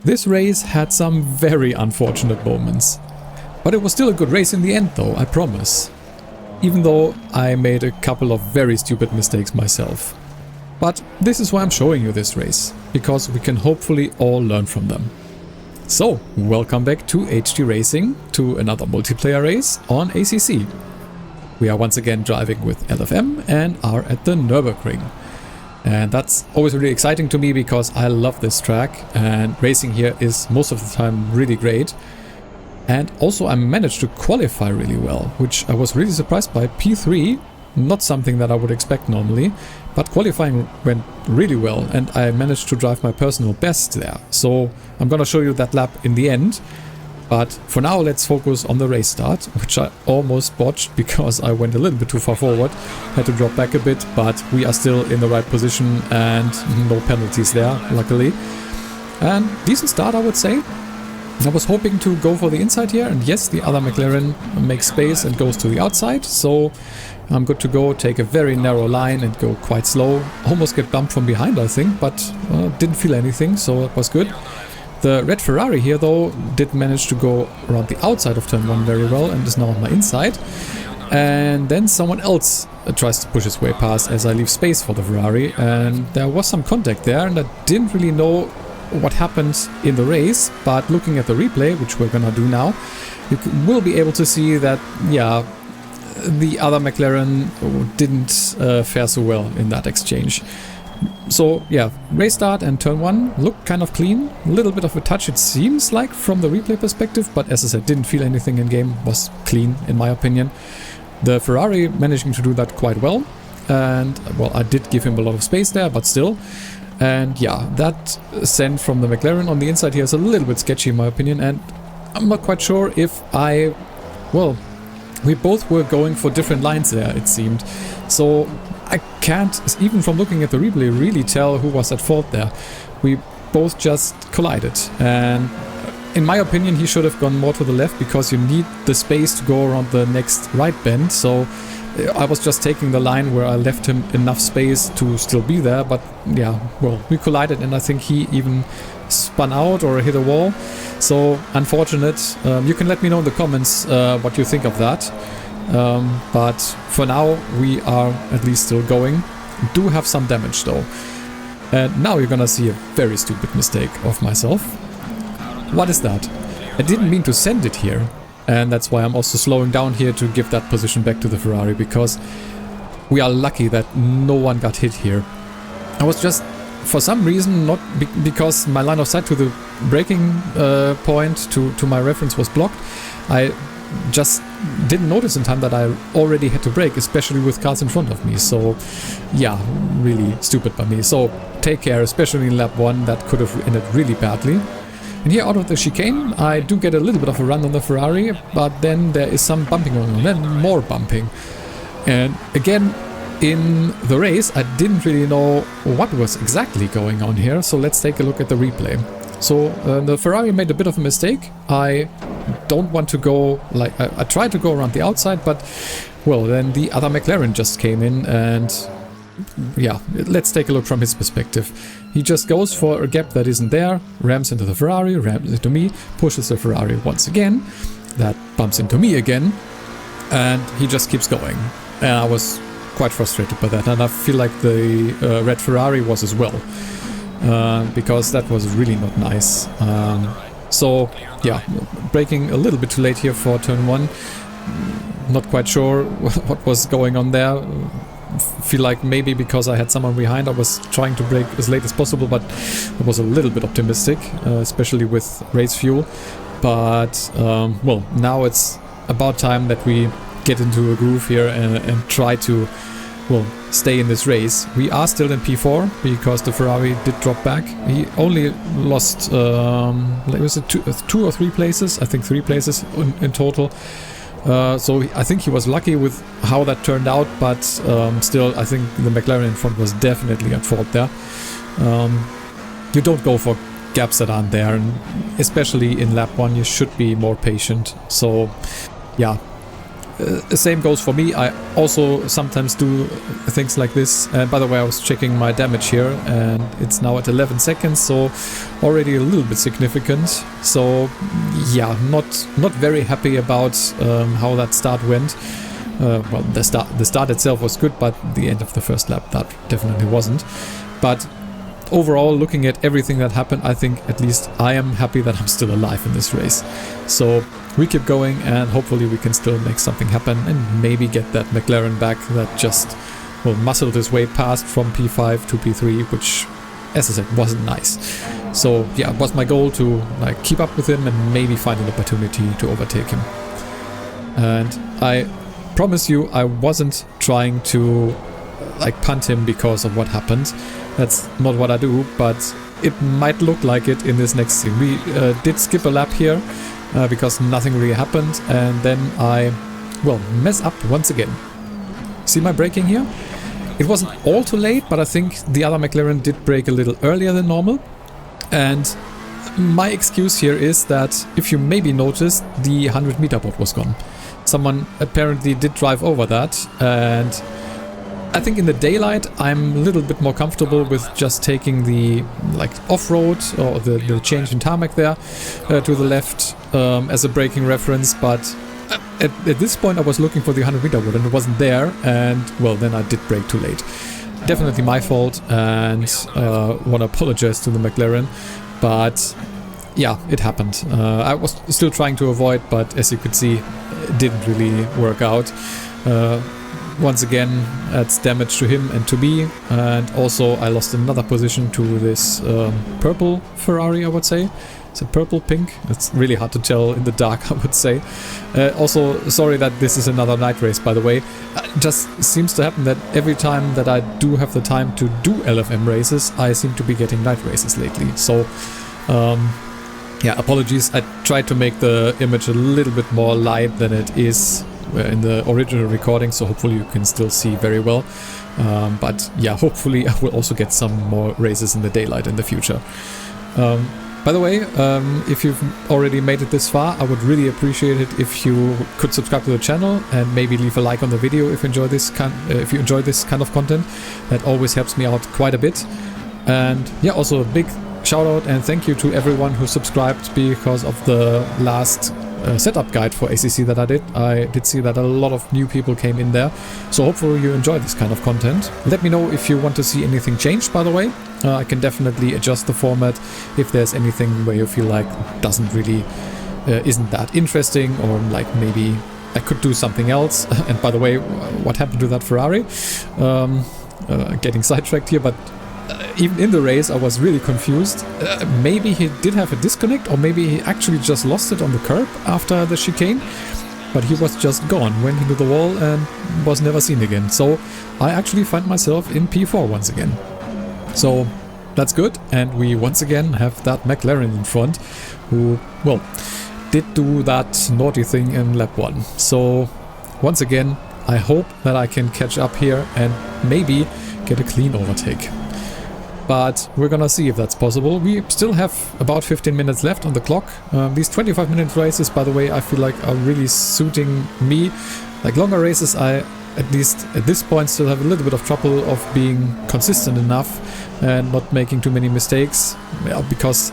This race had some very unfortunate moments. But it was still a good race in the end though, I promise. Even though I made a couple of very stupid mistakes myself. But this is why I'm showing you this race, because we can hopefully all learn from them. So, welcome back to HD Racing, to another multiplayer race on ACC. We are once again driving with LFM and are at the Nürburgring. And that's always really exciting to me because I love this track and racing here is most of the time really great. And also I managed to qualify really well, which I was really surprised by. P3, not something that I would expect normally, but qualifying went really well and I managed to drive my personal best there. So I'm gonna show you that lap in the end. But for now, let's focus on the race start, which I almost botched because I went a little bit too far forward. Had to drop back a bit, but we are still in the right position and no penalties there, luckily. And decent start, I would say. I was hoping to go for the inside here, and yes, the other McLaren makes space and goes to the outside, so I'm good to go, take a very narrow line and go quite slow. Almost get bumped from behind, I think, but didn't feel anything, so it was good. The red Ferrari here, though, did manage to go around the outside of turn 1 very well and is now on my inside. And then someone else tries to push his way past as I leave space for the Ferrari, and there was some contact there, and I didn't really know what happened in the race, but looking at the replay, which we're gonna do now, you will be able to see that, yeah, the other McLaren didn't fare so well in that exchange. So yeah, race start and turn 1 looked kind of clean, a little bit of a touch it seems like from the replay perspective, but as I said, didn't feel anything in game, was clean in my opinion. The Ferrari managing to do that quite well, and well, I did give him a lot of space there, but still. And yeah, that send from the McLaren on the inside here is a little bit sketchy in my opinion, and I'm not quite sure if well, we both were going for different lines there, it seemed. So I can't, even from looking at the replay, really tell who was at fault there. We both just collided, and in my opinion he should have gone more to the left because you need the space to go around the next right bend. So I was just taking the line where I left him enough space to still be there, but yeah, well, we collided and I think he even spun out or hit a wall. So unfortunate. You can let me know in the comments what you think of that. But for now we are at least still going. Do have some damage though. And now you're gonna see a very stupid mistake of myself. What is that? I didn't mean to send it here. And that's why I'm also slowing down here to give that position back to the Ferrari, because we are lucky that no one got hit here. I was just, for some reason, not because my line of sight to the braking point to my reference was blocked, I just didn't notice in time that I already had to brake, especially with cars in front of me. So yeah, really stupid by me. So take care, especially in lap 1, that could have ended really badly. And here out of the chicane, I do get a little bit of a run on the Ferrari, but then there is some bumping going on, then more bumping. And again, in the race, I didn't really know what was exactly going on here, so let's take a look at the replay. So the Ferrari made a bit of a mistake. I don't want to go, like, I tried to go around the outside, but, well, then the other McLaren just came in and... yeah, let's take a look from his perspective. He just goes for a gap that isn't there, rams into the Ferrari, rams into me, pushes the Ferrari once again, that bumps into me again, and he just keeps going. And I was quite frustrated by that, and I feel like the red Ferrari was as well, because that was really not nice. So yeah, braking a little bit too late here for turn 1. Not quite sure what was going on there. Feel like maybe because I had someone behind I was trying to brake as late as possible, but I was a little bit optimistic, especially with race fuel. But well, now it's about time that we get into a groove here and try to, well, stay in this race. We are still in P4 because the Ferrari did drop back. He only lost it was 2 or 3 places, I think 3 places in total. So I think he was lucky with how that turned out, but still I think the McLaren in front was definitely at fault there. You don't go for gaps that aren't there, and especially in lap 1 you should be more patient. So yeah, same goes for me. I also sometimes do things like this. And by the way, I was checking my damage here, and it's now at 11 seconds, so already a little bit significant. So yeah, not very happy about how that start went. Well, the start itself was good, but the end of the first lap, that definitely wasn't. But overall, looking at everything that happened, I think at least I am happy that I'm still alive in this race. So we keep going, and hopefully we can still make something happen and maybe get that McLaren back that just, well, muscled his way past from P5 to P3, which, as I said, wasn't nice. So yeah, it was my goal to like keep up with him and maybe find an opportunity to overtake him. And I promise you, I wasn't trying to like punt him because of what happened. That's not what I do, but it might look like it in this next scene. We did skip a lap here because nothing really happened, and then I, well, mess up once again. See my braking here? It wasn't all too late, but I think the other McLaren did brake a little earlier than normal. And my excuse here is that if you maybe noticed, the 100-meter board was gone. Someone apparently did drive over that, and I think in the daylight I'm a little bit more comfortable with just taking the like off-road or the change in tarmac there to the left as a braking reference, but at this point I was looking for the 100-meter board and it wasn't there, and well, then I did brake too late. Definitely my fault, and want to apologize to the McLaren, but yeah, it happened. I was still trying to avoid, but as you could see, it didn't really work out. Once again, adds damage to him and to me, and also I lost another position to this purple Ferrari, I would say. Is it purple, pink? It's really hard to tell in the dark, I would say. Also, sorry that this is another night race, by the way. It just seems to happen that every time that I do have the time to do LFM races, I seem to be getting night races lately. So, yeah, apologies. I tried to make the image a little bit more light than it is in the original recording, so hopefully you can still see very well. But yeah, hopefully I will also get some more races in the daylight in the future. By the way, if you've already made it this far, I would really appreciate it if you could subscribe to the channel and maybe leave a like on the video if you enjoy this kind of content. That always helps me out quite a bit. And yeah, also a big shout out and thank you to everyone who subscribed because of the last setup guide for ACC that I did. I did see that a lot of new people came in there, so hopefully you enjoy this kind of content. Let me know if you want to see anything changed, by the way. I can definitely adjust the format if there's anything where you feel like doesn't really isn't that interesting, or like maybe I could do something else. And by the way, what happened to that Ferrari? Getting sidetracked here, but even in the race I was really confused. Maybe he did have a disconnect, or maybe he actually just lost it on the curb after the chicane, but he was just gone, went into the wall and was never seen again. So I actually find myself in P4 once again. So that's good, and we once again have that McLaren in front who, well, did do that naughty thing in lap 1. So once again I hope that I can catch up here and maybe get a clean overtake. But we're gonna see if that's possible. We still have about 15 minutes left on the clock. These 25-minute races, by the way, I feel like are really suiting me. Like longer races, I, at least at this point, still have a little bit of trouble of being consistent enough and not making too many mistakes, because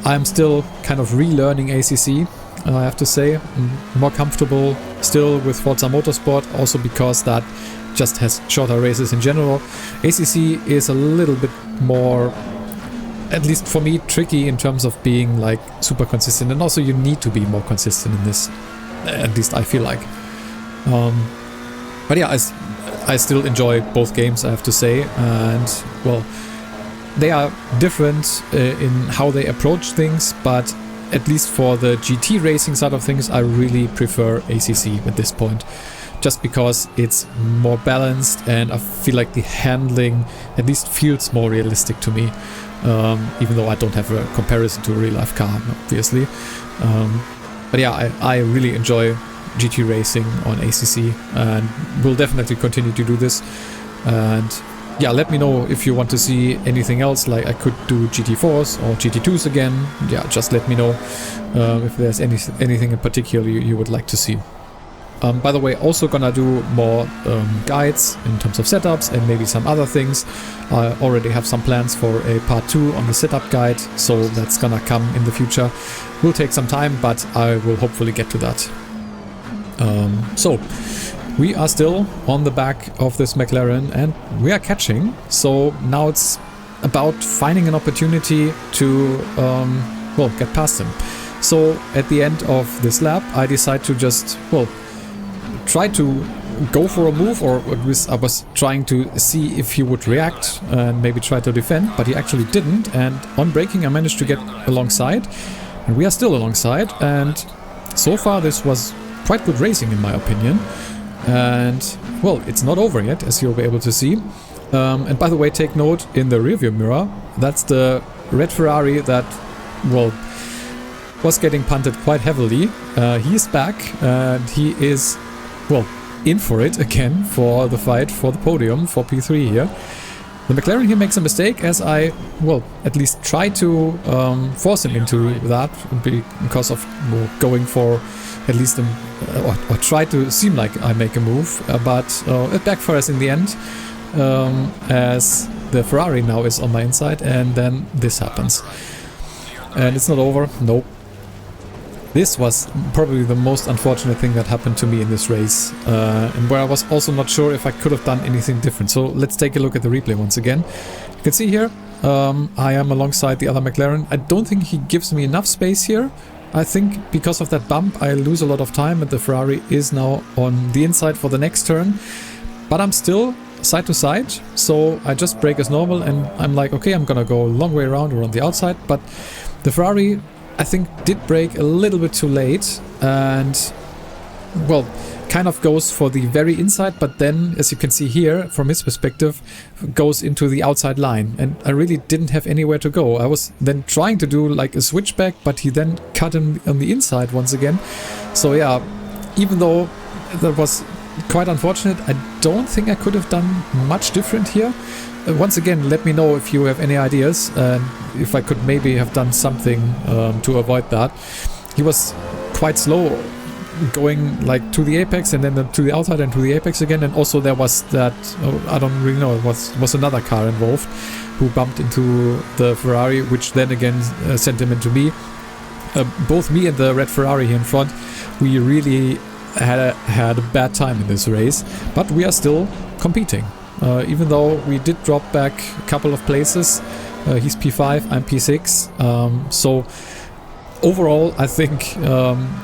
I'm still kind of relearning ACC. I have to say, I'm more comfortable still with Forza Motorsport, also because that just has shorter races in general. ACC is a little bit more, at least for me, tricky in terms of being like super consistent, and also you need to be more consistent in this, at least I feel like. But yeah, I still enjoy both games, I have to say, and well, they are different in how they approach things, but at least for the GT racing side of things, I really prefer ACC at this point. Just because it's more balanced, and I feel like the handling at least feels more realistic to me, even though I don't have a comparison to a real life car, obviously. But yeah, I really enjoy GT racing on ACC, and will definitely continue to do this. And yeah, let me know if you want to see anything else, like I could do GT4s or GT2s again. Yeah, just let me know if there's anything in particular you would like to see. By the way, also gonna do more guides in terms of setups and maybe some other things. I already have some plans for a part 2 on the setup guide, so that's gonna come in the future. Will take some time, but I will hopefully get to that. So we are still on the back of this McLaren and we are catching. So now it's about finding an opportunity to well, get past him. So at the end of this lap, I decide to just, well, try to go for a move, or at least I was trying to see if he would react and maybe try to defend, but he actually didn't. And on braking, I managed to get alongside, and we are still alongside. And so far, this was quite good racing in my opinion. And well, it's not over yet, as you'll be able to see. And by the way, take note, in the rearview mirror, that's the red Ferrari that, well, was getting punted quite heavily. He is back and he is, well, in for it again for the fight for the podium for P3 here. The McLaren here makes a mistake, as I, well, at least try to force him into that because of, well, going for at least or try to seem like I make a move, but it backfires in the end, as the Ferrari now is on my inside, and then this happens. And it's not over, nope. This was probably the most unfortunate thing that happened to me in this race, and where I was also not sure if I could have done anything different. So let's take a look at the replay once again. You can see here, I am alongside the other McLaren. I don't think he gives me enough space here. I think because of that bump I lose a lot of time, and the Ferrari is now on the inside for the next turn. But I'm still side to side, so I just brake as normal, and I'm like, okay, I'm gonna go a long way around or on the outside. But the Ferrari, I think, did brake a little bit too late and, well, kind of goes for the very inside, but then, as you can see here, from his perspective, goes into the outside line. And I really didn't have anywhere to go. I was then trying to do like a switchback, but he then cut him on the inside once again. So yeah, even though that was quite unfortunate, I don't think I could have done much different here. Once again, let me know if you have any ideas and if I could maybe have done something to avoid that. He was quite slow, going like to the apex and then to the outside and to the apex again. And also there was that, I don't really know, it was another car involved who bumped into the Ferrari, which then again sent him into me. Both me and the red Ferrari here in front, we really had a bad time in this race, but we are still competing. Even though we did drop back a couple of places. He's P5, I'm P6. So overall, I think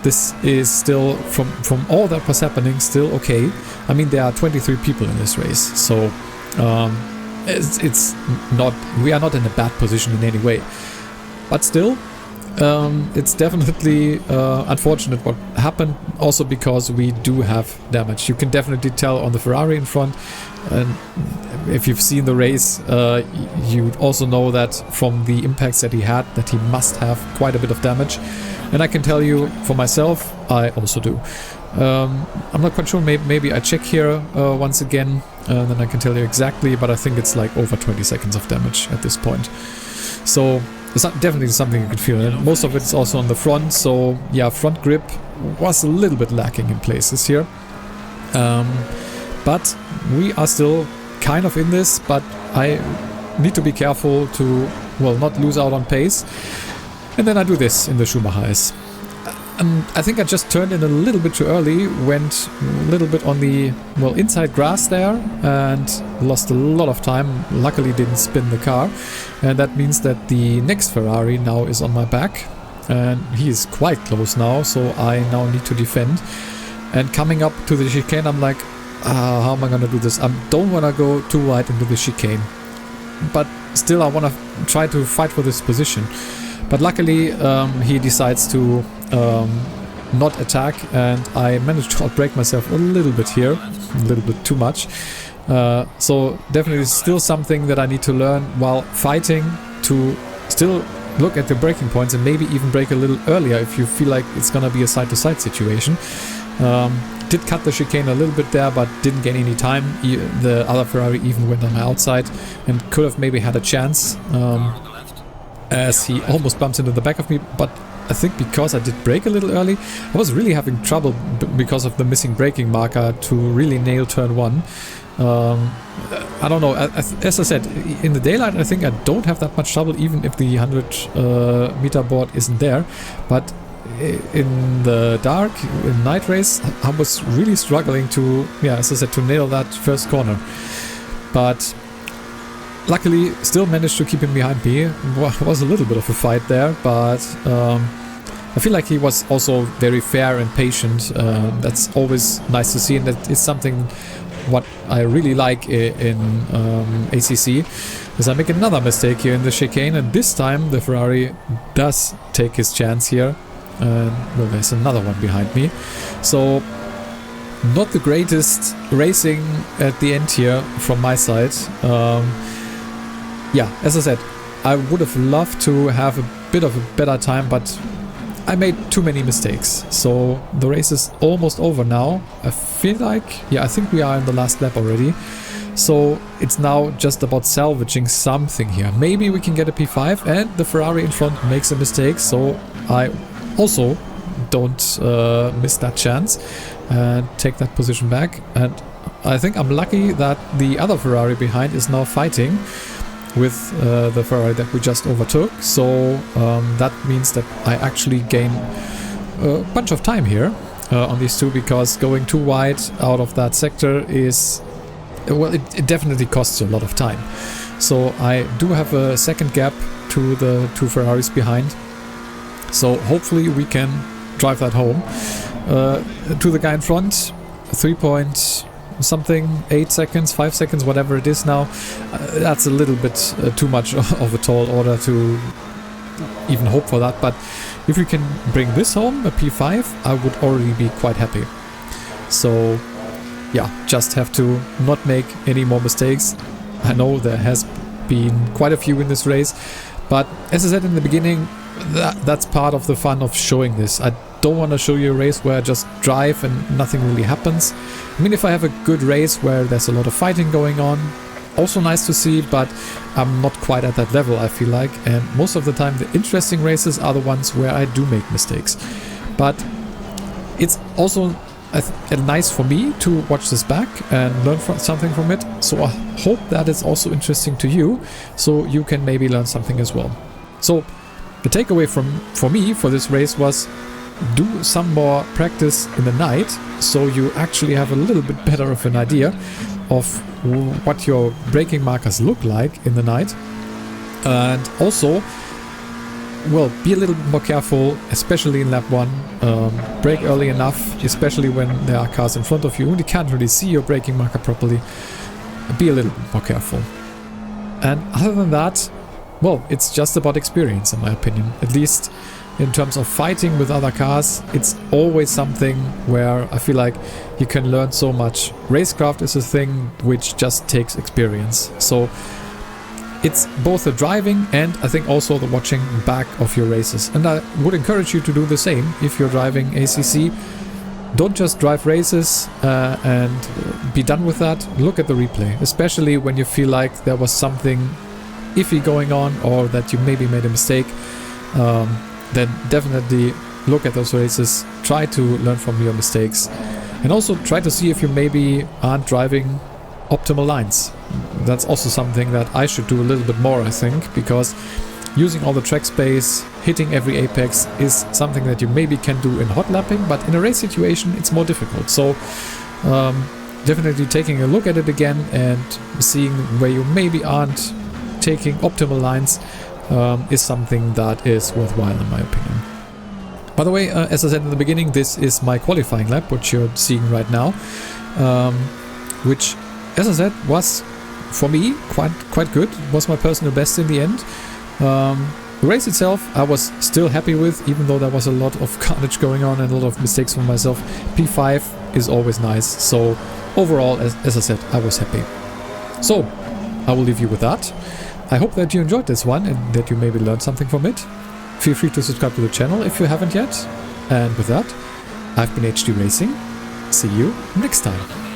this is still, from all that was happening, still okay. I mean, there are 23 people in this race, so it's not, we are not in a bad position in any way. But still, it's definitely unfortunate what happened, also because we do have damage. You can definitely tell on the Ferrari in front, and if you've seen the race, you also know that from the impacts that he had, that he must have quite a bit of damage. And I can tell you for myself, I also do. I'm not quite sure, maybe I check here once again, then I can tell you exactly, but I think it's like over 20 seconds of damage at this point. So it's definitely something you could feel, and most of it is also on the front, so yeah, front grip was a little bit lacking in places here. But we are still kind of in this, but I need to be careful to, well, not lose out on pace. And then I do this in the Schumacher. And I think I just turned in a little bit too early, went a little bit on the, well, inside grass there, and lost a lot of time. Luckily didn't spin the car, and that means that the next Ferrari now is on my back, and he is quite close now, so I now need to defend. And coming up to the chicane, I'm like, how am I gonna do this? I don't want to go too wide into the chicane, but still I want to try to fight for this position. But luckily he decides to not attack, and I managed to outbrake myself a little bit here, a little bit too much. So definitely still something that I need to learn while fighting, to still look at the braking points and maybe even brake a little earlier if you feel like it's gonna be a side-to-side situation. Did cut the chicane a little bit there, but didn't gain any time. The other Ferrari even went on my outside and could have maybe had a chance, as he almost bumps into the back of me, but I think because I did brake a little early, I was really having trouble because of the missing braking marker to really nail turn 1. I don't know, as I said, in the daylight I think I don't have that much trouble, even if the 100 meter board isn't there, but in the dark, in night race, I was really struggling to, yeah, as I said, to nail that first corner. But luckily still managed to keep him behind me. It was a little bit of a fight there, but I feel like he was also very fair and patient. That's always nice to see, and that is something what I really like in ACC, is I make another mistake here in the chicane, and this time the Ferrari does take his chance here. Well, there's another one behind me. So not the greatest racing at the end here from my side. Yeah, as I said, I would have loved to have a bit of a better time, but I made too many mistakes. So the race is almost over now. I feel like, yeah, I think we are in the last lap already. So it's now just about salvaging something here. Maybe we can get a P5, and the Ferrari in front makes a mistake, so I also don't miss that chance and take that position back. And I think I'm lucky that the other Ferrari behind is now fighting with the Ferrari that we just overtook, so that means that I actually gain a bunch of time here on these two, because going too wide out of that sector is, well, it definitely costs you a lot of time. So I do have a second gap to the two Ferraris behind, so hopefully we can drive that home. To the guy in front, 3 point something, 8 seconds, 5 seconds, whatever it is now. That's a little bit too much of a tall order to even hope for that, but if we can bring this home, a P5, I would already be quite happy. So yeah, just have to not make any more mistakes. I know there has been quite a few in this race, but as I said in the beginning, that's part of the fun of showing this. I don't want to show you a race where I just drive and nothing really happens. I mean, if I have a good race where there's a lot of fighting going on, also nice to see, but I'm not quite at that level, I feel like, and most of the time the interesting races are the ones where I do make mistakes. But it's also nice for me to watch this back and learn something from it, so I hope that it's also interesting to you, so you can maybe learn something as well. So the takeaway for me for this race was, do some more practice in the night, so you actually have a little bit better of an idea of what your braking markers look like in the night. And also, well, be a little bit more careful, especially in lap 1. Brake early enough, especially when there are cars in front of you and you can't really see your braking marker properly. Be a little bit more careful. And other than that, well, it's just about experience, in my opinion. At least in terms of fighting with other cars, it's always something where I feel like you can learn so much. Racecraft is a thing which just takes experience. So it's both the driving and I think also the watching back of your races. And I would encourage you to do the same if you're driving ACC. Don't just drive races and be done with that. Look at the replay, especially when you feel like there was something iffy going on or that you maybe made a mistake. Then definitely look at those races, try to learn from your mistakes, and also try to see if you maybe aren't driving optimal lines. That's also something that I should do a little bit more, I think, because using all the track space, hitting every apex is something that you maybe can do in hot lapping, but in a race situation it's more difficult. So definitely taking a look at it again and seeing where you maybe aren't taking optimal lines is something that is worthwhile in my opinion. By the way, as I said in the beginning, this is my qualifying lap, which you're seeing right now, which, as I said, was for me quite good. It was my personal best in the end. The race itself I was still happy with, even though there was a lot of carnage going on and a lot of mistakes from myself. P5 is always nice, so overall, as I said, I was happy. So I will leave you with that. I hope that you enjoyed this one and that you maybe learned something from it. Feel free to subscribe to the channel if you haven't yet. And with that, I've been HD Racing. See you next time.